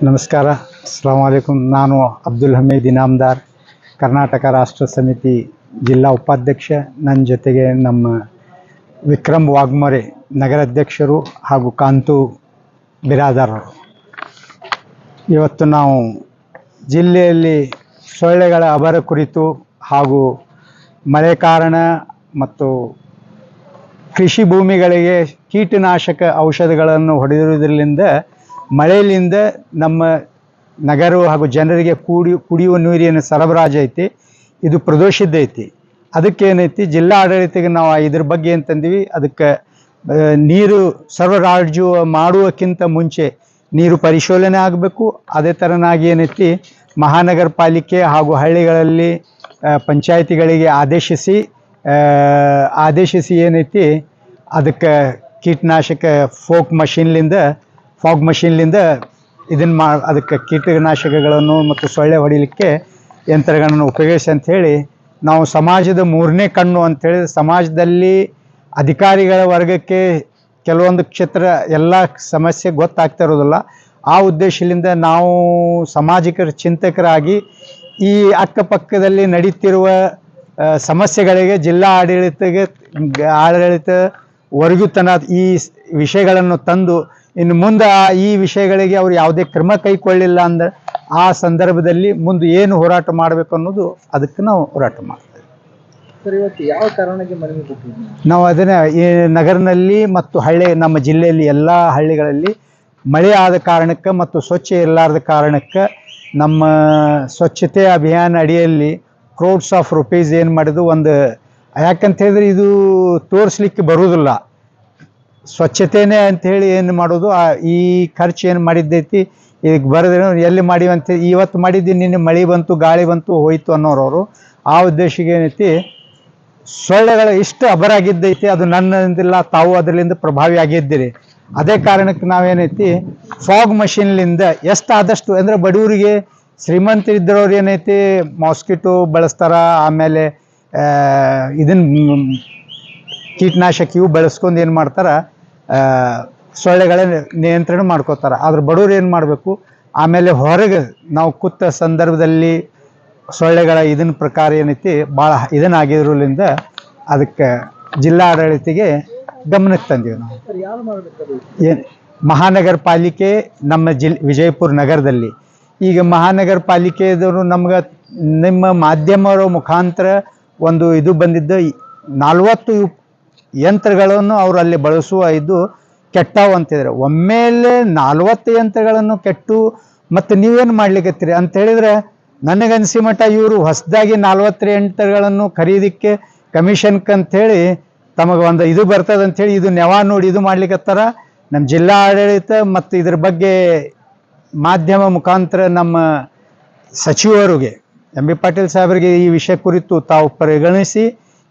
ನಮಸ್ಕಾರ, ಅಸ್ಸಲಾಮು ಅಲೈಕುಂ. ನಾನು ಅಬ್ದುಲ್ ಹಮೀದ್ ಇನಾಮ್ದಾರ್, ಕರ್ನಾಟಕ ರಾಷ್ಟ್ರ ಸಮಿತಿ ಜಿಲ್ಲಾ ಉಪಾಧ್ಯಕ್ಷ. ನನ್ನ ಜೊತೆಗೆ ನಮ್ಮ ವಿಕ್ರಮ್ ವಾಗ್ಮೋರೆ ನಗರಾಧ್ಯಕ್ಷರು ಹಾಗೂ ಕಾಂತು ಬಿರಾದಾರರು. ಇವತ್ತು ನಾವು ಜಿಲ್ಲೆಯಲ್ಲಿ ಸೊಳ್ಳೆಗಳ ಅಭರ ಕುರಿತು ಹಾಗೂ ಮಳೆ ಕಾರಣ ಮತ್ತು ಕೃಷಿ ಭೂಮಿಗಳಿಗೆ ಕೀಟನಾಶಕ ಔಷಧಗಳನ್ನು ಹೊಡೆದಿರುವುದರಿಂದ ಮಳೆಯಿಂದ ನಮ್ಮ ನಗರ ಹಾಗೂ ಜನರಿಗೆ ಕುಡಿಯುವ ನೀರಿನ ಸರಬರಾಜು ಐತಿ, ಇದು ಪ್ರದೋಷಿತ ಐತಿ. ಅದಕ್ಕೇನೈತಿ, ಜಿಲ್ಲಾ ಆಡಳಿತಕ್ಕೆ ನಾವು ಇದ್ರ ಬಗ್ಗೆ ಅಂತಂದ್ವಿ. ಅದಕ್ಕೆ ನೀರು ಸರಬರಾಜು ಮಾಡುವಕ್ಕಿಂತ ಮುಂಚೆ ನೀರು ಪರಿಶೋಧನೆ ಆಗಬೇಕು. ಅದೇ ಥರನಾಗಿ ಏನೈತಿ, ಮಹಾನಗರ ಪಾಲಿಕೆ ಹಾಗೂ ಹಳ್ಳಿಗಳಲ್ಲಿ ಪಂಚಾಯಿತಿಗಳಿಗೆ ಆದೇಶಿಸಿ ಏನೈತಿ, ಅದಕ್ಕೆ ಕೀಟನಾಶಕ ಫಾಗ್ ಮಷೀನ್ಲಿಂದ ಇದನ್ನು ಅದಕ್ಕೆ ಕೀಟನಾಶಕಗಳನ್ನು ಮತ್ತು ಸೊಳ್ಳೆ ಹೊಡಿಲಿಕ್ಕೆ ಯಂತ್ರಗಳನ್ನು ಉಪಯೋಗಿಸಿ ಅಂಥೇಳಿ ನಾವು ಸಮಾಜದ ಮೂರನೇ ಕಣ್ಣು ಅಂಥೇಳಿ, ಸಮಾಜದಲ್ಲಿ ಅಧಿಕಾರಿಗಳ ವರ್ಗಕ್ಕೆ ಕೆಲವೊಂದು ಕ್ಷೇತ್ರ ಎಲ್ಲ ಸಮಸ್ಯೆ ಗೊತ್ತಾಗ್ತಾ ಇರೋದಿಲ್ಲ. ಆ ಉದ್ದೇಶದಿಂದ ನಾವು ಸಾಮಾಜಿಕ ಚಿಂತಕರಾಗಿ ಈ ಅಕ್ಕಪಕ್ಕದಲ್ಲಿ ನಡೀತಿರುವ ಸಮಸ್ಯೆಗಳಿಗೆ ಜಿಲ್ಲಾ ಆಡಳಿತವರೆಗೂ ಈ ವಿಷಯಗಳನ್ನು ತಂದು ಇನ್ನು ಮುಂದೆ ಈ ವಿಷಯಗಳಿಗೆ ಅವರು ಯಾವುದೇ ಕ್ರಮ ಕೈಗೊಳ್ಳಿಲ್ಲ ಅಂದ್ರೆ ಆ ಸಂದರ್ಭದಲ್ಲಿ ಮುಂದೆ ಏನು ಹೋರಾಟ ಮಾಡಬೇಕು ಅನ್ನೋದು ಅದಕ್ಕೆ ನಾವು ಹೋರಾಟ ಮಾಡ್ತೇವೆ. ಸರ್, ಇವತ್ತು ಯಾವ ಕಾರಣಕ್ಕೆ ಮನವಿ ಕೊಟ್ಟಿದ್ದೀವಿ? ನಾವು ಅದನ್ನು ಈ ನಗರದಲ್ಲಿ ಮತ್ತು ನಮ್ಮ ಜಿಲ್ಲೆಯಲ್ಲಿ ಎಲ್ಲ ಹಳ್ಳಿಗಳಲ್ಲಿ ಮಳೆ ಆದ ಕಾರಣಕ್ಕೆ ಮತ್ತು ಸ್ವಚ್ಛ ಇರಲಾರದ ಕಾರಣಕ್ಕೆ ನಮ್ಮ ಸ್ವಚ್ಛತೆ ಅಭಿಯಾನ ಅಡಿಯಲ್ಲಿ ಕ್ರೋಡ್ಸ್ ಆಫ್ ರುಪೀಸ್ ಏನು ಮಾಡಿದ್ದು, ಒಂದು ಯಾಕಂತ ಹೇಳಿದ್ರೆ ಇದು ತೋರಿಸ್ಲಿಕ್ಕೆ ಬರುವುದಿಲ್ಲ. ಸ್ವಚ್ಛತೆನೇ ಅಂಥೇಳಿ ಏನು ಮಾಡೋದು, ಈ ಖರ್ಚು ಏನು ಮಾಡಿದ್ದೈತಿ ಈಗ ಬರೆದ್ರೆ ಎಲ್ಲಿ ಮಾಡಿವಂತ, ಇವತ್ತು ಮಾಡಿದ್ದೀನಿ, ನಿನ್ನೆ ಮಳೆ ಬಂತು, ಗಾಳಿ ಬಂತು, ಹೋಯ್ತು ಅನ್ನೋರವರು. ಆ ಉದ್ದೇಶಕ್ಕೆ ಏನೈತಿ, ಸೊಳ್ಳೆಗಳು ಇಷ್ಟು ಅಬರಾಗಿದ್ದೈತಿ, ಅದು ನನ್ನದಿಲ್ಲ, ತಾವು ಅದರಿಂದ ಪ್ರಭಾವಿ ಆಗಿದ್ದೀರಿ. ಅದೇ ಕಾರಣಕ್ಕೆ ನಾವೇನೈತಿ, ಫಾಗ್ ಮಷೀನ್ಲಿಂದ ಎಷ್ಟಾದಷ್ಟು ಅಂದರೆ ಬಡವರಿಗೆ, ಶ್ರೀಮಂತರಿದ್ದವ್ರು ಏನೈತಿ ಮಾಸ್ಕಿಟೋ ಬಳಸ್ತಾರ, ಆಮೇಲೆ ಇದನ್ನು ಕೀಟನಾಶಕ ಇವು ಬಳಸ್ಕೊಂಡು ಏನು ಮಾಡ್ತಾರೆ, ಸೊಳ್ಳೆಗಳ ನಿಯಂತ್ರಣ ಮಾಡ್ಕೋತಾರೆ. ಆದ್ರೆ ಬಡವರು ಏನು ಮಾಡಬೇಕು, ಆಮೇಲೆ ಹೊರಗೆ ನಾವು ಕೂತ ಸಂದರ್ಭದಲ್ಲಿ ಸೊಳ್ಳೆಗಳ ಇದನ್ನ ಪ್ರಕಾರ ಏನೈತಿ ಭಾಳ ಇದನ್ನಾಗಿರೋದ್ರಿಂದ ಅದಕ್ಕೆ ಜಿಲ್ಲಾ ಆಡಳಿತಿಗೆ ಗಮನಕ್ಕೆ ತಂದೀವಿ ನಾವು. ಏನು ಮಹಾನಗರ ಪಾಲಿಕೆ ನಮ್ಮ ವಿಜಯಪುರ ನಗರದಲ್ಲಿ ಈಗ ಮಹಾನಗರ ಪಾಲಿಕೆದವರು ನಮ್ಗೆ ನಿಮ್ಮ ಮಾಧ್ಯಮರ ಮುಖಾಂತರ ಒಂದು ಇದು ಬಂದಿದ್ದು, 40 ಯಂತ್ರಗಳನ್ನು ಅವರು ಅಲ್ಲಿ ಬಳಸುವ ಇದು ಕೆಟ್ಟವು ಅಂತಿದ್ದಾರೆ. ಒಮ್ಮೆಲೆ 40 ಯಂತ್ರಗಳನ್ನು ಕೆಟ್ಟು ಮತ್ತು ನೀವೇನು ಮಾಡ್ಲಿಕ್ಕತ್ತೀರಿ ಅಂತ ಹೇಳಿದ್ರೆ, ನನಗನ್ಸಿ ಮಟ್ಟ ಇವರು ಹೊಸದಾಗಿ 40 ಯಂತ್ರಗಳನ್ನು ಖರೀದಿಕ್ಕೆ ಕಮಿಷನ್ಗೆ ಅಂಥೇಳಿ ತಮಗೆ ಒಂದು ಇದು ಬರ್ತದೆ ಅಂಥೇಳಿ ಇದು ನೆವ ನೋಡಿ ಇದು ಮಾಡ್ಲಿಕ್ಕತ್ತಾರ. ನಮ್ಮ ಜಿಲ್ಲಾ ಆಡಳಿತ ಮತ್ತು ಇದ್ರ ಬಗ್ಗೆ ಮಾಧ್ಯಮ ಮುಖಾಂತರ ನಮ್ಮ ಸಚಿವರಿಗೆ ಎಂ ಬಿ ಪಾಟೀಲ್ ಸಾಹೇಬರಿಗೆ ಈ ವಿಷಯ ಕುರಿತು ತಾವು ಪರಿಗಣಿಸಿ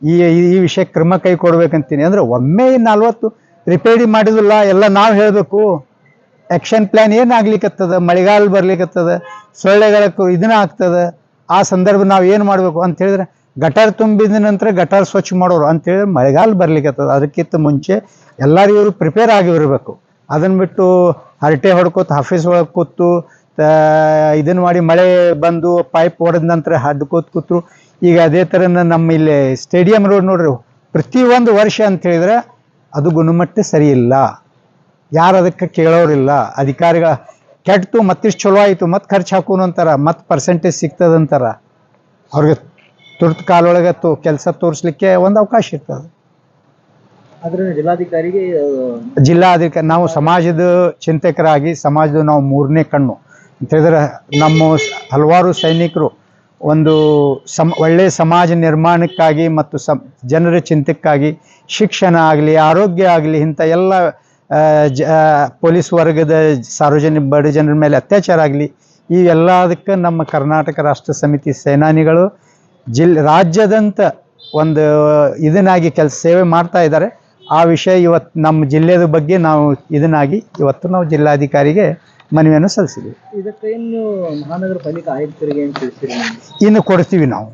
ಈ ವಿಷಯ ಕ್ರಮ ಕೈಗೊಳ್ಬೇಕಂತೀನಿ. ಅಂದರೆ ಒಮ್ಮೆ 40 ರಿಪೇರಿ ಮಾಡಿದಿಲ್ಲ, ಎಲ್ಲ ನಾವು ಹೇಳಬೇಕು. ಆ್ಯಕ್ಷನ್ ಪ್ಲ್ಯಾನ್ ಏನಾಗ್ಲಿಕ್ಕತ್ತದ, ಮಳೆಗಾಲ ಬರ್ಲಿಕ್ಕತ್ತದ, ಸೊಳ್ಳೆಗಳ ಇದನ್ನ ಆಗ್ತದೆ. ಆ ಸಂದರ್ಭ ನಾವು ಏನು ಮಾಡಬೇಕು ಅಂತ ಹೇಳಿದ್ರೆ, ಗಟಾರ್ ತುಂಬಿದ ನಂತರ ಗಟಾರ್ ಸ್ವಚ್ಛ ಮಾಡೋರು ಅಂತೇಳಿದ್ರೆ ಮಳೆಗಾಲ ಬರ್ಲಿಕ್ಕತ್ತದ. ಅದಕ್ಕಿಂತ ಮುಂಚೆ ಎಲ್ಲರೂ ಇವರು ಪ್ರಿಪೇರ್ ಆಗಿರಬೇಕು. ಅದನ್ನು ಬಿಟ್ಟು ಹರಟೆ ಹೊಡ್ಕೋತ ಆಫೀಸ್ ಒಳಗೆ ಕೂತು ಇದನ್ನು ಮಾಡಿ ಮಳೆ ಬಂದು ಪೈಪ್ ಹೊಡೆದ ನಂತರ ಹಡ್ಕೋತ ಕೂತ್ರು. ಈಗ ಅದೇ ಥರ ನಮ್ಮ ಇಲ್ಲಿ ಸ್ಟೇಡಿಯಂ ರೋಡ್ ನೋಡ್ರಿ, ಪ್ರತಿಯೊಂದು ವರ್ಷ ಅಂತ ಹೇಳಿದ್ರೆ ಅದು ಗುಣಮಟ್ಟ ಸರಿ ಇಲ್ಲ, ಯಾರು ಅದಕ್ಕೆ ಕೇಳೋರಿಲ್ಲ. ಅಧಿಕಾರಿಗಳ ಕೆಟ್ಟು ಮತ್ತಿಷ್ಟು ಚಲೋ ಆಯಿತು, ಮತ್ತೆ ಖರ್ಚು ಹಾಕೋನು ಅಂತಾರ, ಮತ್ತೆ ಪರ್ಸೆಂಟೇಜ್ ಸಿಗ್ತದಂತಾರ. ಅವ್ರಿಗೆ ತುರ್ತು ಕಾಲೊಳಗೆ ಕೆಲಸ ತೋರಿಸ್ಲಿಕ್ಕೆ ಒಂದು ಅವಕಾಶ ಇರ್ತದೆ. ಅದರಿಂದ ಜಿಲ್ಲಾಧಿಕಾರಿ ನಾವು ಸಮಾಜದ ಚಿಂತಕರಾಗಿ ಸಮಾಜದ ನಾವು ಮೂರನೇ ಕಣ್ಣು ಅಂತ ಹೇಳಿದ್ರೆ, ನಮ್ಮ ಹಲವಾರು ಸೈನಿಕರು ಒಂದು ಒಳ್ಳೆಯ ಸಮಾಜ ನಿರ್ಮಾಣಕ್ಕಾಗಿ ಮತ್ತು ಜನರ ಚಿಂತಕ್ಕಾಗಿ ಶಿಕ್ಷಣ ಆಗಲಿ, ಆರೋಗ್ಯ ಆಗಲಿ, ಇಂಥ ಎಲ್ಲ ಪೊಲೀಸ್ ವರ್ಗದ ಸಾರ್ವಜನಿಕ ಬಡ ಜನರ ಮೇಲೆ ಅತ್ಯಾಚಾರ ಆಗಲಿ, ಈ ಎಲ್ಲದಕ್ಕೆ ನಮ್ಮ ಕರ್ನಾಟಕ ರಾಷ್ಟ್ರ ಸಮಿತಿ ಸೇನಾನಿಗಳು ರಾಜ್ಯದಂತ ಒಂದು ಇದನ್ನಾಗಿ ಸೇವೆ ಮಾಡ್ತಾ ಇದ್ದಾರೆ. ಆ ವಿಷಯ ಇವತ್ತು ನಮ್ಮ ಜಿಲ್ಲೆಯ ಬಗ್ಗೆ ನಾವು ಇದನ್ನಾಗಿ ಇವತ್ತು ನಾವು ಜಿಲ್ಲಾಧಿಕಾರಿಗೆ ಮನವಿಯನ್ನು ಸಲ್ಲಿಸಿದ್ದೀವಿ. ಇದಕ್ಕೆ ಇನ್ನು ಮಹಾನಗರ ಪಾಲಿಕೆ ಆಯುಕ್ತರಿಗೆ ಏನು ತಿಳಿಸಿರಿ? ಇನ್ನು ಕೊಡ್ತೀವಿ, ನಾವು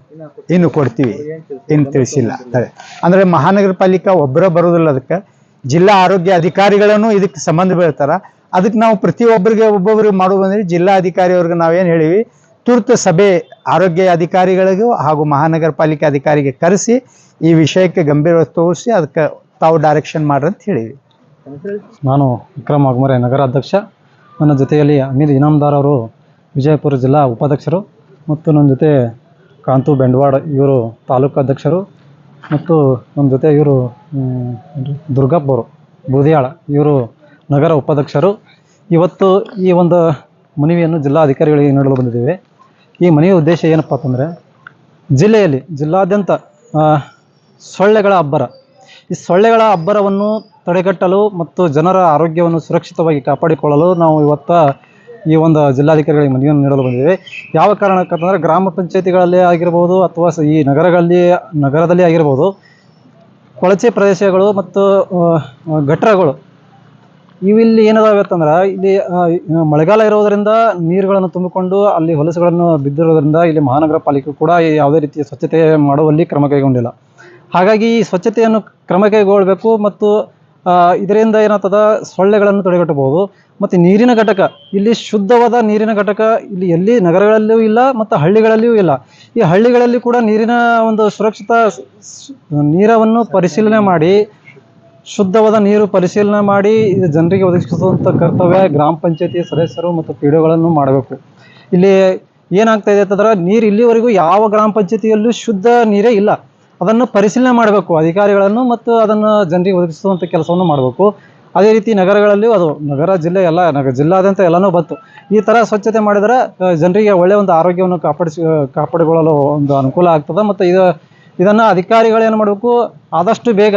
ಇನ್ನು ಕೊಡ್ತೀವಿ, ಇನ್ನು ತಿಳಿಸಿಲ್ಲ. ಅಂದರೆ ಮಹಾನಗರ ಪಾಲಿಕೆ ಒಬ್ಬರೇ ಬರೋದಿಲ್ಲ, ಅದಕ್ಕೆ ಜಿಲ್ಲಾ ಆರೋಗ್ಯ ಅಧಿಕಾರಿಗಳನ್ನು ಇದಕ್ಕೆ ಸಂಬಂಧ ಬೀಳ್ತಾರೆ. ಅದಕ್ಕೆ ನಾವು ಪ್ರತಿಯೊಬ್ಬರಿಗೆ ಒಬ್ಬೊಬ್ಬರಿಗೆ ಮಾಡುವುದಂದ್ರೆ ಜಿಲ್ಲಾಧಿಕಾರಿಯವ್ರಿಗೆ ನಾವೇನು ಹೇಳಿವಿ, ತುರ್ತು ಸಭೆ ಆರೋಗ್ಯ ಅಧಿಕಾರಿಗಳಿಗೂ ಹಾಗೂ ಮಹಾನಗರ ಪಾಲಿಕೆ ಅಧಿಕಾರಿಗೆ ಕರೆಸಿ ಈ ವಿಷಯಕ್ಕೆ ಗಂಭೀರವಾಗಿ ತೋರಿಸಿ ಅದಕ್ಕೆ ತಾವು ಡೈರೆಕ್ಷನ್ ಮಾಡ್ರಿ ಅಂತ ಹೇಳಿವಿ. ನಾನು ವಿಕ್ರಮ್ ವಾಘ್ಮರೆ, ನಗರ ಅಧ್ಯಕ್ಷ. ನನ್ನ ಜೊತೆಯಲ್ಲಿ ಅನಿಲ್ ಇನಾಮದಾರ್ ಅವರು ವಿಜಯಪುರ ಜಿಲ್ಲಾ ಉಪಾಧ್ಯಕ್ಷರು, ಮತ್ತು ನನ್ನ ಜೊತೆ ಕಾಂತು ಬೆಂಡವಾಡ ಇವರು ತಾಲೂಕು ಅಧ್ಯಕ್ಷರು, ಮತ್ತು ನಮ್ಮ ಜೊತೆ ಇವರು ದುರ್ಗಪ್ಪ ಅವರು ಬೂದಿಯಾಳ ಇವರು ನಗರ ಉಪಾಧ್ಯಕ್ಷರು. ಇವತ್ತು ಈ ಒಂದು ಮನವಿಯನ್ನು ಜಿಲ್ಲಾಧಿಕಾರಿಗಳಿಗೆ ನೀಡಲು ಬಂದಿದ್ದೇವೆ. ಈ ಮನವಿಯ ಉದ್ದೇಶ ಏನಪ್ಪ ಅಂತಂದರೆ, ಜಿಲ್ಲಾದ್ಯಂತ ಸೊಳ್ಳೆಗಳ ಅಬ್ಬರ, ಈ ಸೊಳ್ಳೆಗಳ ಅಬ್ಬರವನ್ನು ತಡೆಗಟ್ಟಲು ಮತ್ತು ಜನರ ಆರೋಗ್ಯವನ್ನು ಸುರಕ್ಷಿತವಾಗಿ ಕಾಪಾಡಿಕೊಳ್ಳಲು ನಾವು ಇವತ್ತು ಈ ಒಂದು ಜಿಲ್ಲಾಧಿಕಾರಿಗಳಿಗೆ ಮನವಿಯನ್ನು ನೀಡಲು ಬಂದಿದ್ದೇವೆ. ಯಾವ ಕಾರಣಕ್ಕಂತಂದರೆ, ಗ್ರಾಮ ಪಂಚಾಯತಿಗಳಲ್ಲಿ ಆಗಿರ್ಬೋದು ಅಥವಾ ಈ ನಗರದಲ್ಲಿ ಆಗಿರ್ಬೋದು, ಕೊಳಚೆ ಪ್ರದೇಶಗಳು ಮತ್ತು ಗಟ್ಟರಗಳು ಇವಿಲ್ಲಿ ಏನಿದಾವೆ ಅಂತಂದ್ರೆ, ಇಲ್ಲಿ ಮಳೆಗಾಲ ಇರೋದರಿಂದ ನೀರುಗಳನ್ನು ತುಂಬಿಕೊಂಡು ಅಲ್ಲಿ ಹೊಲಸುಗಳನ್ನು ಬಿದ್ದಿರೋದ್ರಿಂದ ಇಲ್ಲಿ ಮಹಾನಗರ ಪಾಲಿಕೆ ಕೂಡ ಯಾವುದೇ ರೀತಿಯ ಸ್ವಚ್ಛತೆ ಮಾಡುವಲ್ಲಿ ಕ್ರಮ ಕೈಗೊಂಡಿಲ್ಲ. ಹಾಗಾಗಿ ಈ ಸ್ವಚ್ಛತೆಯನ್ನು ಕ್ರಮ ಕೈಗೊಳ್ಳಬೇಕು ಮತ್ತು ಇದರಿಂದ ಏನಾಗ್ತದ, ಸೊಳ್ಳೆಗಳನ್ನು ತಡೆಗಟ್ಟಬಹುದು. ಮತ್ತು ನೀರಿನ ಘಟಕ, ಇಲ್ಲಿ ಶುದ್ಧವಾದ ನೀರಿನ ಘಟಕ ಇಲ್ಲಿ ಎಲ್ಲಿ ನಗರಗಳಲ್ಲಿಯೂ ಇಲ್ಲ ಮತ್ತು ಹಳ್ಳಿಗಳಲ್ಲಿಯೂ ಇಲ್ಲ. ಈ ಹಳ್ಳಿಗಳಲ್ಲಿ ಕೂಡ ನೀರಿನ ಒಂದು ಸುರಕ್ಷಿತ ನೀರನ್ನು ಪರಿಶೀಲನೆ ಮಾಡಿ, ಶುದ್ಧವಾದ ನೀರು ಪರಿಶೀಲನೆ ಮಾಡಿ ಇದು ಜನರಿಗೆ ಒದಗಿಸುವಂಥ ಕರ್ತವ್ಯ ಗ್ರಾಮ ಪಂಚಾಯತಿ ಸದಸ್ಯರು ಮತ್ತು ಪಿಡಿಒಗಳನ್ನು ಮಾಡಬೇಕು. ಇಲ್ಲಿ ಏನಾಗ್ತಾ ಇದೆ ಅಂತಂದ್ರೆ, ನೀರು ಇಲ್ಲಿವರೆಗೂ ಯಾವ ಗ್ರಾಮ ಪಂಚಾಯತಿಯಲ್ಲೂ ಶುದ್ಧ ನೀರೇ ಇಲ್ಲ. ಅದನ್ನು ಪರಿಶೀಲನೆ ಮಾಡಬೇಕು ಅಧಿಕಾರಿಗಳನ್ನು, ಮತ್ತು ಅದನ್ನು ಜನರಿಗೆ ಒದಗಿಸುವಂಥ ಕೆಲಸವನ್ನು ಮಾಡಬೇಕು. ಅದೇ ರೀತಿ ನಗರಗಳಲ್ಲಿಯೂ ಅದು ನಗರ ಜಿಲ್ಲೆ ಎಲ್ಲ ಜಿಲ್ಲಾದ್ಯಂತ ಎಲ್ಲನೂ ಬಂತು. ಈ ಥರ ಸ್ವಚ್ಛತೆ ಮಾಡಿದರೆ ಜನರಿಗೆ ಒಳ್ಳೆಯ ಒಂದು ಆರೋಗ್ಯವನ್ನು ಕಾಪಾಡಿಕೊಳ್ಳಲು ಒಂದು ಅನುಕೂಲ ಆಗ್ತದೆ. ಮತ್ತು ಇದನ್ನು ಅಧಿಕಾರಿಗಳು ಏನು ಮಾಡಬೇಕು, ಆದಷ್ಟು ಬೇಗ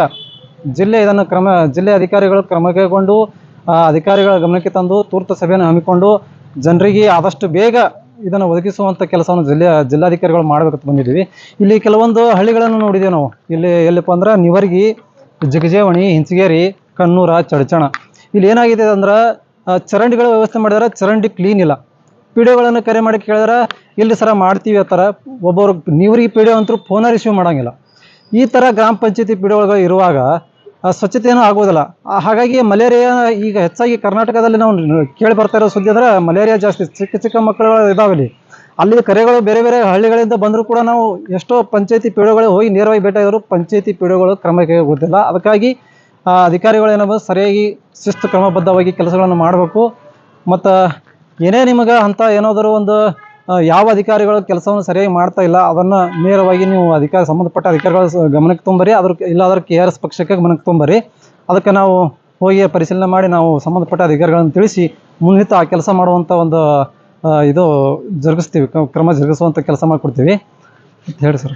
ಜಿಲ್ಲೆ ಅಧಿಕಾರಿಗಳು ಕ್ರಮ ಕೈಗೊಂಡು ಅಧಿಕಾರಿಗಳ ಗಮನಕ್ಕೆ ತಂದು ತುರ್ತು ಸಭೆಯನ್ನು ಹಮ್ಮಿಕೊಂಡು ಜನರಿಗೆ ಆದಷ್ಟು ಬೇಗ ಇದನ್ನು ಒದಗಿಸುವಂಥ ಕೆಲಸವನ್ನು ಜಿಲ್ಲಾಧಿಕಾರಿಗಳು ಮಾಡಬೇಕಂತ ಬಂದಿದ್ದೀವಿ. ಇಲ್ಲಿ ಕೆಲವೊಂದು ಹಳ್ಳಿಗಳನ್ನು ನೋಡಿದ್ದೇವೆ ನಾವು. ಇಲ್ಲಿ ಎಲ್ಲಿಪ್ಪ ಅಂದ್ರೆ, ನಿವರ್ಗಿ, ಜಿಗಜೇವಣಿ, ಹಿಂಚಗೇರಿ, ಕಣ್ಣೂರ, ಚಡಚಣ. ಇಲ್ಲಿ ಏನಾಗಿದೆ ಅಂದ್ರೆ, ಚರಂಡಿಗಳ ವ್ಯವಸ್ಥೆ ಮಾಡಿದ್ರೆ ಚರಂಡಿ ಕ್ಲೀನ್ ಇಲ್ಲ. ಪಿಡಿಒಗಳನ್ನು ಕರೆ ಮಾಡಿ ಕೇಳಿದ್ರೆ ಇಲ್ಲಿ ಸರ ಮಾಡ್ತೀವಿ ಆ ಥರ. ಒಬ್ಬರು ನೀವರಿಗೆ ಪಿಡಿಒ ಅಂತೂ ಫೋನ ರಿಸೀವ್ ಮಾಡೋಂಗಿಲ್ಲ. ಈ ಥರ ಗ್ರಾಮ ಪಂಚಾಯತಿ ಪಿಡಿಒಗಳು ಇರುವಾಗ ಸ್ವಚ್ಛತೆಯೂ ಆಗೋದಿಲ್ಲ. ಹಾಗಾಗಿ ಮಲೇರಿಯಾ ಈಗ ಹೆಚ್ಚಾಗಿ ಕರ್ನಾಟಕದಲ್ಲಿ ನಾವು ಕೇಳಿ ಬರ್ತಾ ಇರೋ ಸುದ್ದಿ ಅಂದರೆ, ಮಲೇರಿಯಾ ಜಾಸ್ತಿ. ಚಿಕ್ಕ ಮಕ್ಕಳು ಇದಾವೆ ಅಲ್ಲಿ ಕರೆಗಳು ಬೇರೆ ಬೇರೆ ಹಳ್ಳಿಗಳಿಂದ ಬಂದರೂ ಕೂಡ ನಾವು ಎಷ್ಟೋ ಪಂಚಾಯತಿ ಪಿಡಿಒಗಳು ಹೋಗಿ ನೇರವಾಗಿ ಭೇಟಿಯಾದರು, ಪಂಚಾಯತಿ ಪಿಡಿಒಗಳು ಕ್ರಮ ಕೈಗೊಳ್ಳುತ್ತಿಲ್ಲ. ಅದಕ್ಕಾಗಿ ಅಧಿಕಾರಿಗಳು ಏನೋ ಸರಿಯಾಗಿ ಶಿಸ್ತು ಕ್ರಮಬದ್ಧವಾಗಿ ಕೆಲಸಗಳನ್ನು ಮಾಡಬೇಕು. ಮತ್ತು ಏನೇ ನಿಮಗೆ ಅಂತ ಏನಾದರೂ ಒಂದು ಯಾವ ಅಧಿಕಾರಿಗಳು ಕೆಲಸವನ್ನು ಸರಿಯಾಗಿ ಮಾಡ್ತಾ ಇಲ್ಲ, ಅದನ್ನು ನೇರವಾಗಿ ನೀವು ಸಂಬಂಧಪಟ್ಟ ಅಧಿಕಾರಿಗಳ ಗಮನಕ್ಕೆ ತೊಂಬರಿ. ಇಲ್ಲಾದ್ರೆ KRS ಪಕ್ಷಕ್ಕೆ ಗಮನಕ್ಕೆ ತೊಂಬರಿ. ಅದಕ್ಕೆ ನಾವು ಹೋಗಿ ಪರಿಶೀಲನೆ ಮಾಡಿ ನಾವು ಸಂಬಂಧಪಟ್ಟ ಅಧಿಕಾರಿಗಳನ್ನು ತಿಳಿಸಿ ಮುಂದಿನ ಆ ಕೆಲಸ ಮಾಡುವಂಥ ಒಂದು ಕ್ರಮ ಜರುಗಿಸುವಂಥ ಕೆಲಸ ಮಾಡಿಕೊಡ್ತೀವಿ ಅಂತ ಹೇಳಿ ಸರ್.